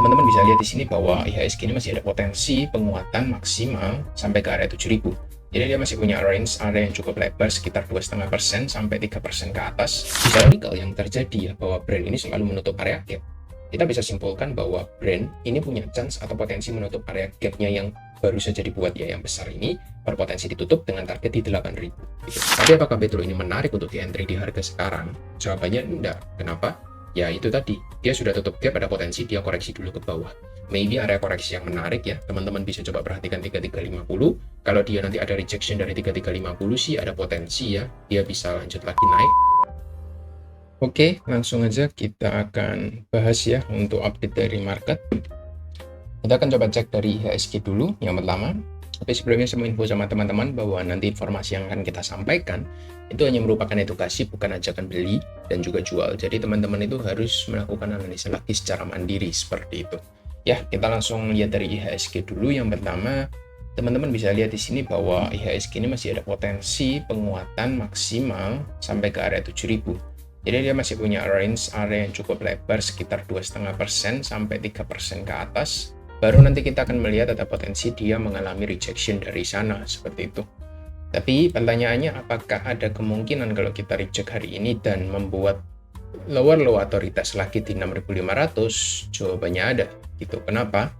teman-teman bisa lihat di sini bahwa IHSG ini masih ada potensi penguatan maksimal sampai ke area 7000. Jadi dia masih punya range area yang cukup lebar sekitar 2,5% sampai 3% ke atas. Historical yang terjadi ya bahwa brand ini selalu menutup area gap. Kita bisa simpulkan bahwa brand ini punya chance atau potensi menutup area gapnya yang baru saja dibuat ya yang besar ini berpotensi ditutup dengan target di 8.000. Gitu. Tapi apakah betul ini menarik untuk di entry di harga sekarang? Jawabannya enggak. Kenapa? Ya itu tadi, dia sudah tutup gap, ada potensi dia koreksi dulu ke bawah. Maybe area koreksi yang menarik ya, teman-teman bisa coba perhatikan 3350. Kalau dia nanti ada rejection dari 3350 sih ada potensi ya, dia bisa lanjut lagi naik. Oke, langsung aja kita akan bahas ya untuk update dari market. Kita akan coba cek dari IHSG dulu yang pertama. Tapi sebelumnya saya mau info sama teman-teman bahwa nanti informasi yang akan kita sampaikan itu hanya merupakan edukasi, bukan ajakan beli dan juga jual. Jadi teman-teman itu harus melakukan analisa lagi secara mandiri seperti itu. Ya, kita langsung lihat dari IHSG dulu. Yang pertama, teman-teman bisa lihat di sini bahwa IHSG ini masih ada potensi penguatan maksimal sampai ke area 7000. Jadi dia masih punya range area yang cukup lebar sekitar 2,5% sampai 3% ke atas. Baru nanti kita akan melihat ada potensi dia mengalami rejection dari sana, seperti itu. Tapi pertanyaannya, apakah ada kemungkinan kalau kita reject hari ini dan membuat lower low atau retest lagi di 6.500? Jawabannya ada, gitu. Kenapa?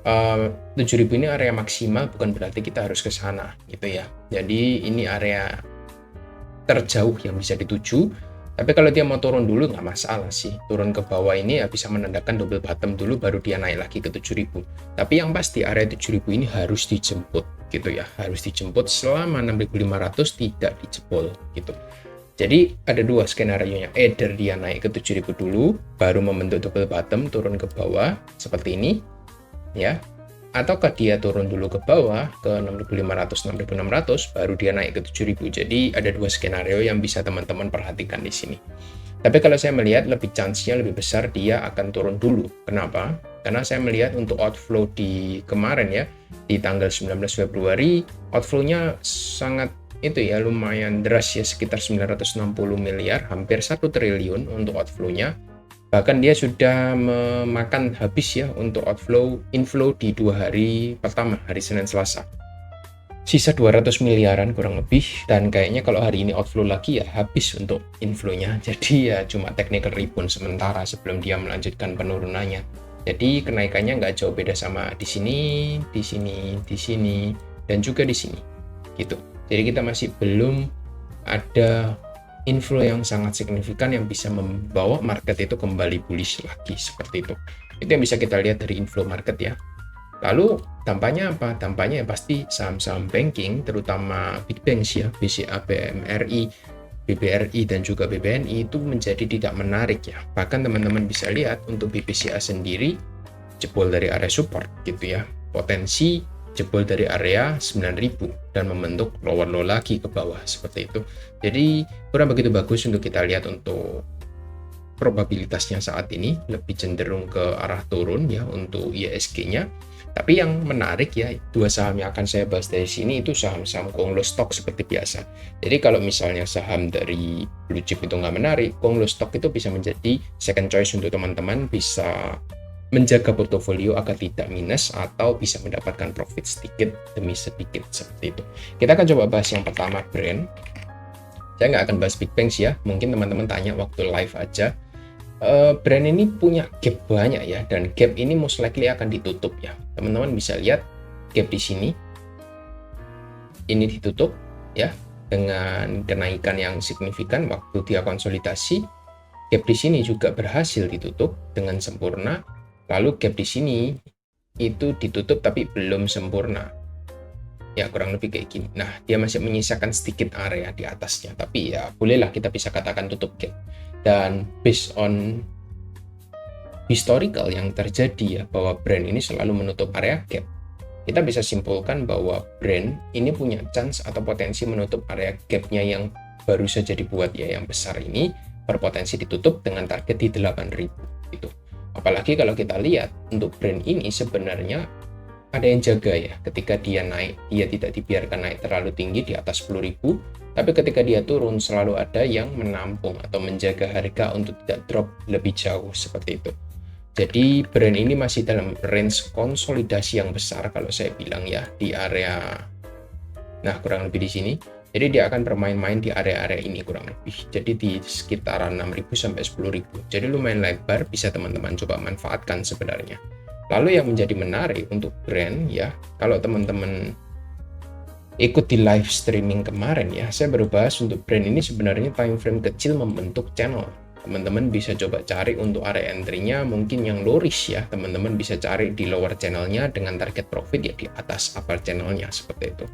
7.000 ini area maksimal, bukan berarti kita harus ke sana, gitu ya. Jadi ini area terjauh yang bisa dituju. Tapi kalau dia mau turun dulu nggak masalah sih. Turun ke bawah ini ya bisa menandakan double bottom dulu baru dia naik lagi ke 7.000. Tapi yang pasti area 7.000 ini harus dijemput gitu ya. Harus dijemput selama 6.500 tidak dijebol gitu. Jadi ada dua skenario-nya. Either dia naik ke 7.000 dulu baru membentuk double bottom turun ke bawah seperti ini ya. Ataukah dia turun dulu ke bawah ke 6.500 6.600 baru dia naik ke 7.000. Jadi ada dua skenario yang bisa teman-teman perhatikan di sini. Tapi kalau saya melihat lebih chance-nya lebih besar dia akan turun dulu. Kenapa? Karena saya melihat untuk outflow di kemarin ya, di tanggal 19 Februari outflow-nya sangat itu ya lumayan deras ya, sekitar 960 miliar, hampir 1 triliun untuk outflow-nya. Bahkan dia sudah memakan habis ya untuk inflow di 2 hari pertama, hari Senin Selasa. Sisa 200 miliaran kurang lebih, dan kayaknya kalau hari ini outflow lagi ya habis untuk inflow-nya. Jadi ya cuma technical rebound sementara sebelum dia melanjutkan penurunannya. Jadi kenaikannya nggak jauh beda sama di sini, di sini, di sini, dan juga di sini. Gitu. Jadi kita masih belum ada inflow yang sangat signifikan yang bisa membawa market itu kembali bullish lagi seperti itu. Itu yang bisa kita lihat dari inflow market ya. Lalu dampaknya apa? Dampaknya ya pasti saham-saham banking, terutama big banks ya, BCA, BMRI, BBRI dan juga BBNI itu menjadi tidak menarik ya. Bahkan teman-teman bisa lihat untuk BPCA sendiri jebol dari area support gitu ya. Potensi jebol dari area 9.000 dan membentuk lower low lagi ke bawah seperti itu. Jadi kurang begitu bagus untuk kita lihat untuk probabilitasnya saat ini lebih cenderung ke arah turun ya untuk IHSG-nya. Tapi yang menarik ya, dua saham yang akan saya bahas dari sini itu saham-saham Konglom Stock seperti biasa. Jadi kalau misalnya saham dari blue chip itu nggak menarik, Konglom Stock itu bisa menjadi second choice untuk teman-teman, bisa menjaga portofolio agar tidak minus atau bisa mendapatkan profit sedikit demi sedikit seperti itu. Kita akan coba bahas yang pertama, brand. Saya nggak akan bahas big banks ya, mungkin teman-teman tanya waktu live aja. Brand ini punya gap banyak ya, dan gap ini most likely akan ditutup ya. Teman-teman bisa lihat gap di sini, ini ditutup ya dengan kenaikan yang signifikan waktu dia konsolidasi. Gap di sini juga berhasil ditutup dengan sempurna. Lalu gap di sini itu ditutup tapi belum sempurna. Ya kurang lebih kayak gini. Nah, dia masih menyisakan sedikit area di atasnya. Tapi ya bolehlah kita bisa katakan tutup gap. Dan based on historical yang terjadi ya, bahwa brand ini selalu menutup area gap, kita bisa simpulkan bahwa brand ini punya chance atau potensi menutup area gapnya yang baru saja dibuat ya, yang besar ini berpotensi ditutup dengan target di 8.000 gitu. Apalagi kalau kita lihat untuk brand ini sebenarnya ada yang jaga ya, ketika dia naik, dia tidak dibiarkan naik terlalu tinggi di atas 10.000, tapi ketika dia turun selalu ada yang menampung atau menjaga harga untuk tidak drop lebih jauh seperti itu. Jadi brand ini masih dalam range konsolidasi yang besar kalau saya bilang ya, di area, nah kurang lebih di sini. Jadi dia akan bermain-main di area-area ini kurang lebih. Jadi di sekitaran 6.000 sampai 10.000. Jadi lumayan lebar, bisa teman-teman coba manfaatkan sebenarnya. Lalu yang menjadi menarik untuk brand ya, kalau teman-teman ikut di live streaming kemarin ya, saya baru bahas untuk brand ini sebenarnya time frame kecil membentuk channel. Teman-teman bisa coba cari untuk area entry-nya mungkin yang low risk ya, teman-teman bisa cari di lower channel-nya dengan target profit ya di atas upper channel-nya seperti itu.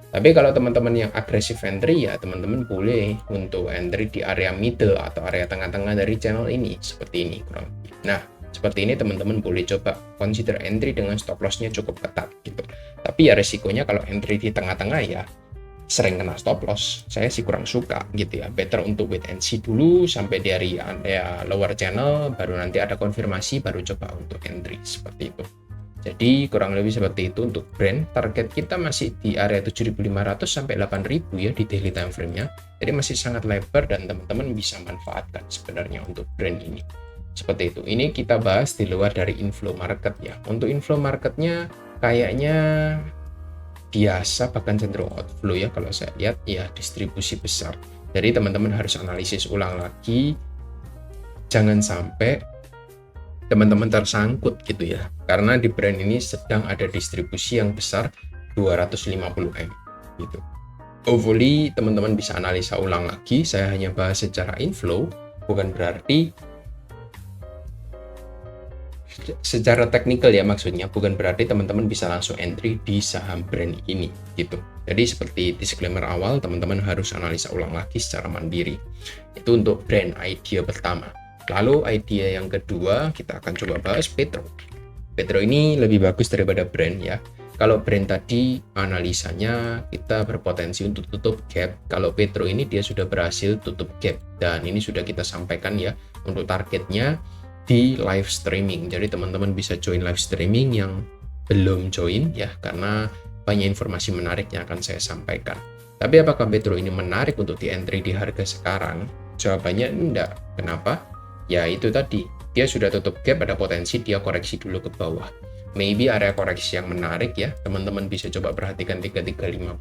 Tapi kalau teman-teman yang agresif entry ya, teman-teman boleh untuk entry di area middle atau area tengah-tengah dari channel ini seperti ini kurang lebih. Nah, seperti ini teman-teman boleh coba consider entry dengan stop loss-nya cukup ketat gitu. Tapi ya resikonya kalau entry di tengah-tengah ya sering kena stop loss. Saya sih kurang suka gitu ya. Better untuk wait and see dulu sampai dari area lower channel, baru nanti ada konfirmasi baru coba untuk entry seperti itu. Jadi kurang lebih seperti itu untuk brand. Target kita masih di area 7.500 sampai 8.000 ya di daily time frame-nya. Jadi masih sangat lebar dan teman-teman bisa manfaatkan sebenarnya untuk brand ini. Seperti itu. Ini kita bahas di luar dari inflow market ya. Untuk inflow marketnya kayaknya biasa bahkan cenderung outflow ya kalau saya lihat ya, distribusi besar. Jadi teman-teman harus analisis ulang lagi. Jangan sampai teman-teman tersangkut gitu ya, karena di brand ini sedang ada distribusi yang besar 250M gitu. Hopefully teman-teman bisa analisa ulang lagi. Saya hanya bahas secara inflow, bukan berarti secara teknikal ya, maksudnya bukan berarti teman-teman bisa langsung entry di saham brand ini gitu. Jadi seperti disclaimer awal, teman-teman harus analisa ulang lagi secara mandiri. Itu untuk brand idea pertama. Lalu idea yang kedua kita akan coba bahas Petro. Petro ini lebih bagus daripada brand ya. Kalau brand tadi analisanya kita berpotensi untuk tutup gap. Kalau Petro ini dia sudah berhasil tutup gap dan ini sudah kita sampaikan ya untuk targetnya di live streaming. Jadi teman-teman bisa join live streaming yang belum join ya, karena banyak informasi menarik yang akan saya sampaikan. Tapi apakah Petro ini menarik untuk di entry di harga sekarang? Jawabannya enggak. Kenapa? Ya itu tadi, dia sudah tutup gap, ada potensi dia koreksi dulu ke bawah. Maybe area koreksi yang menarik ya, teman-teman bisa coba perhatikan 3350.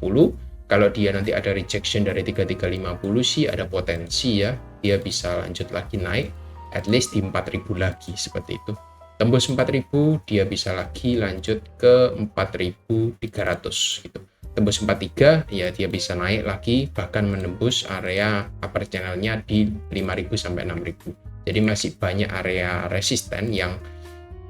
Kalau dia nanti ada rejection dari 3350 sih ada potensi ya, dia bisa lanjut lagi naik, at least di 4000 lagi seperti itu. Tembus 4000, dia bisa lagi lanjut ke 4300 gitu. Tembus 43, ya dia bisa naik lagi, bahkan menembus area upper channel-nya di 5000 sampai 6000. Jadi masih banyak area resisten yang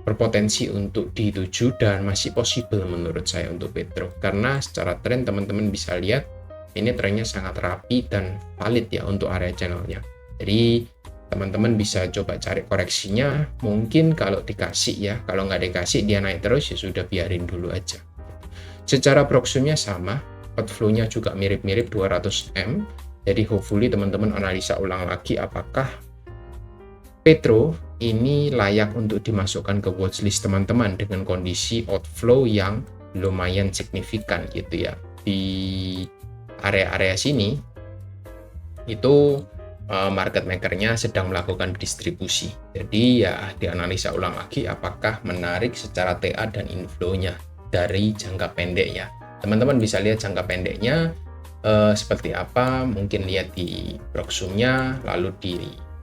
berpotensi untuk dituju dan masih possible menurut saya untuk Petro. Karena secara tren teman-teman bisa lihat ini trennya sangat rapi dan valid ya untuk area channelnya. Jadi teman-teman bisa coba cari koreksinya. Mungkin kalau dikasih ya, kalau nggak dikasih dia naik terus ya sudah biarin dulu aja. Secara proximnya sama, outflow-nya juga mirip-mirip 200M. Jadi hopefully teman-teman analisa ulang lagi apakah Petro ini layak untuk dimasukkan ke watchlist teman-teman dengan kondisi outflow yang lumayan signifikan gitu ya. Di area-area sini itu market makernya sedang melakukan distribusi. Jadi ya dianalisa ulang lagi apakah menarik secara TA dan inflow-nya dari jangka pendek ya. Teman-teman bisa lihat jangka pendeknya seperti apa, mungkin lihat di proxumnya, lalu di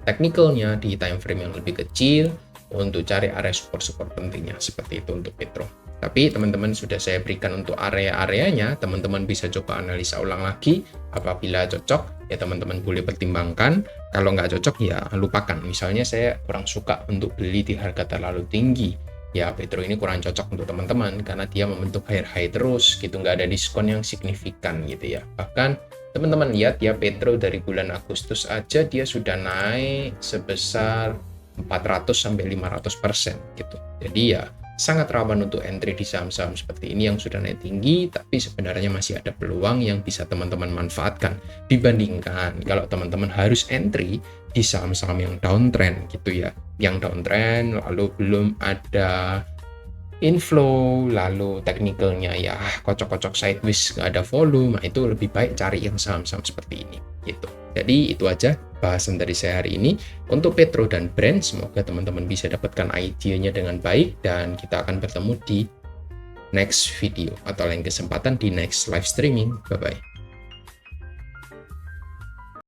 teknikalnya di time frame yang lebih kecil untuk cari area support pentingnya seperti itu untuk Petro. Tapi teman-teman sudah saya berikan untuk area-areanya, teman-teman bisa coba analisa ulang lagi. Apabila cocok ya teman-teman boleh pertimbangkan, kalau nggak cocok ya lupakan. Misalnya saya kurang suka untuk beli di harga terlalu tinggi ya, Petro ini kurang cocok untuk teman-teman karena dia membentuk high terus gitu, nggak ada diskon yang signifikan gitu ya. Bahkan teman-teman lihat ya, Petro dari bulan Agustus aja dia sudah naik sebesar 400-500% gitu. Jadi ya sangat rawan untuk entry di saham-saham seperti ini yang sudah naik tinggi, tapi sebenarnya masih ada peluang yang bisa teman-teman manfaatkan dibandingkan kalau teman-teman harus entry di saham-saham yang downtrend gitu ya. Yang downtrend lalu belum ada inflow, lalu technicalnya ya kocok-kocok sideways, nggak ada volume, nah itu lebih baik cari yang saham-saham seperti ini gitu. Jadi itu aja bahasan dari saya hari ini untuk Petro dan Brent. Semoga teman-teman bisa dapatkan idenya dengan baik, dan kita akan bertemu di next video atau lain kesempatan di next live streaming. Bye bye.